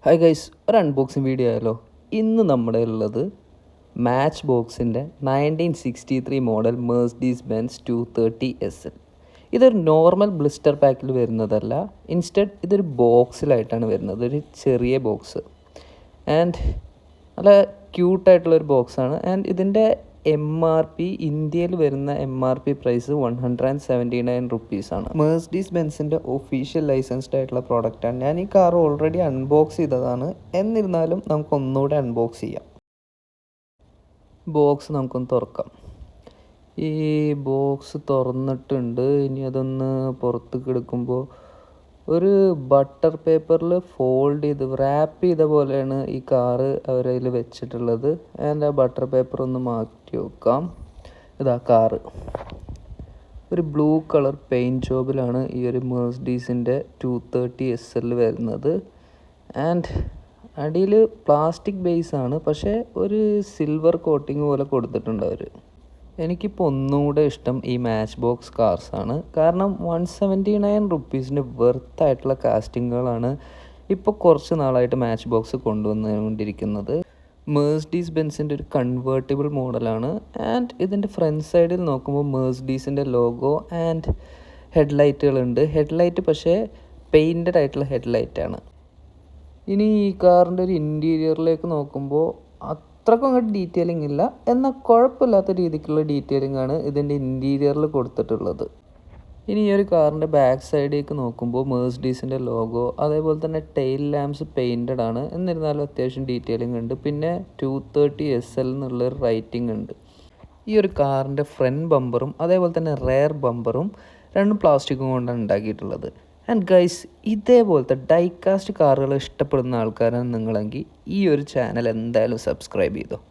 Hi guys, ഒരു unboxing video ആയാലോ. ഇന്ന് നമ്മുടെ ഉള്ളത് മാച്ച് ബോക്സിൻ്റെ 1963 മോഡൽ മെഴ്സിഡീസ് ബെൻസ് 230 SL. ഇതൊരു നോർമൽ ബ്ലിസ്റ്റർ പാക്കിൽ വരുന്നതല്ല, ഇൻസ്റ്റഡ് ഇതൊരു ബോക്സിലായിട്ടാണ് വരുന്നത്, ഒരു ചെറിയ ബോക്സ്. ആൻഡ് നല്ല ക്യൂട്ടായിട്ടുള്ളൊരു ബോക്സാണ്. ആൻഡ് ഇതിൻ്റെ MRP, ഇന്ത്യയിൽ വരുന്ന MRP പ്രൈസ് 179 റുപ്പീസാണ്. മെഴ്സിഡീസ് ബെൻസിൻ്റെ ഒഫീഷ്യൽ ലൈസൻസ്ഡ് ആയിട്ടുള്ള പ്രോഡക്റ്റാണ്. ഞാൻ ഈ കാർ ഓൾറെഡി അൺബോക്സ് ചെയ്തതാണ്, എന്നിരുന്നാലും നമുക്കൊന്നുകൂടെ അൺബോക്സ് ചെയ്യാം. ബോക്സ് നമുക്കൊന്ന് തുറക്കാം. ഈ ബോക്സ് തുറന്നിട്ടുണ്ട്. ഇനി അതൊന്ന് പുറത്തേക്ക് എടുക്കുമ്പോൾ ഒരു ബട്ടർ പേപ്പറിൽ ഫോൾഡ് ചെയ്ത് റാപ്പ് ചെയ്ത പോലെയാണ് ഈ കാറ് അവരതിൽ വെച്ചിട്ടുള്ളത്. ആൻഡ് ആ ബട്ടർ പേപ്പർ ഒന്ന് മാറ്റി വെക്കാം. ഇതാ കാറ് ഒരു ബ്ലൂ കളർ പെയിൻറ്റ് ജോബിലാണ് ഈ ഒരു മെഴ്സിഡീസിൻ്റെ 230 SL വരുന്നത്. ആൻഡ് അടിയിൽ പ്ലാസ്റ്റിക് ബേസാണ്, പക്ഷേ ഒരു സിൽവർ കോട്ടിങ് പോലെ കൊടുത്തിട്ടുണ്ട് അവർ. എനിക്കിപ്പോൾ ഒന്നുകൂടെ ഇഷ്ടം ഈ മാച്ച് ബോക്സ് കാർസാണ്. കാരണം 179 റുപ്പീസിന് വെർത്തായിട്ടുള്ള കാസ്റ്റിങ്ങുകളാണ് ഇപ്പോൾ കുറച്ച് നാളായിട്ട് മാച്ച് ബോക്സ് കൊണ്ടുവന്നുകൊണ്ടിരിക്കുന്നത്. മെഴ്സിഡീസ് ബെൻസിൻ്റെ ഒരു കൺവേർട്ടിബിൾ മോഡലാണ്. ആൻഡ് ഇതിൻ്റെ ഫ്രണ്ട് സൈഡിൽ നോക്കുമ്പോൾ മെഴ്സിഡീസിൻ്റെ ലോഗോ ആൻഡ് ഹെഡ്ലൈറ്റുകളുണ്ട്. ഹെഡ്ലൈറ്റ് പക്ഷേ പെയിൻറ്റഡ് ആയിട്ടുള്ള ഹെഡ്ലൈറ്റാണ്. ഇനി ഈ കാറിൻ്റെ ഒരു ഇൻറ്റീരിയറിലേക്ക് നോക്കുമ്പോൾ അത്രക്കും അങ്ങോട്ട് ഡീറ്റെയിലിംഗ് ഇല്ല, എന്നാൽ കുഴപ്പമില്ലാത്ത രീതിക്കുള്ള ഡീറ്റെയിലിംഗ് ആണ് ഇതിൻ്റെ ഇൻറ്റീരിയറിൽ കൊടുത്തിട്ടുള്ളത്. ഇനി ഈ ഒരു കാറിൻ്റെ ബാക്ക് സൈഡിലേക്ക് നോക്കുമ്പോൾ മെഴ്സിഡീസിൻ്റെ ലോഗോ, അതേപോലെ തന്നെ ടെയിൽ ലാംപ്സ് പെയിൻറ്റഡ് ആണ്, എന്നിരുന്നാലും അത്യാവശ്യം ഡീറ്റെയിലിംഗ് ഉണ്ട്. പിന്നെ 230 SL എന്നുള്ളൊരു റൈറ്റിംഗ് ഉണ്ട്. ഈ ഒരു കാറിൻ്റെ ഫ്രണ്ട് ബമ്പറും അതേപോലെ തന്നെ റെയർ ബമ്പറും രണ്ടും പ്ലാസ്റ്റിക്കും കൊണ്ടാണ് ഉണ്ടാക്കിയിട്ടുള്ളത്. ആൻഡ് ഗൈസ്, ഇതേപോലത്തെ ഡൈകാസ്റ്റ് കാറുകൾ ഇഷ്ടപ്പെടുന്ന ആൾക്കാരാണ് നിങ്ങളെങ്കിൽ ഈ ഒരു ചാനൽ എന്തായാലും സബ്സ്ക്രൈബ് ചെയ്തോ.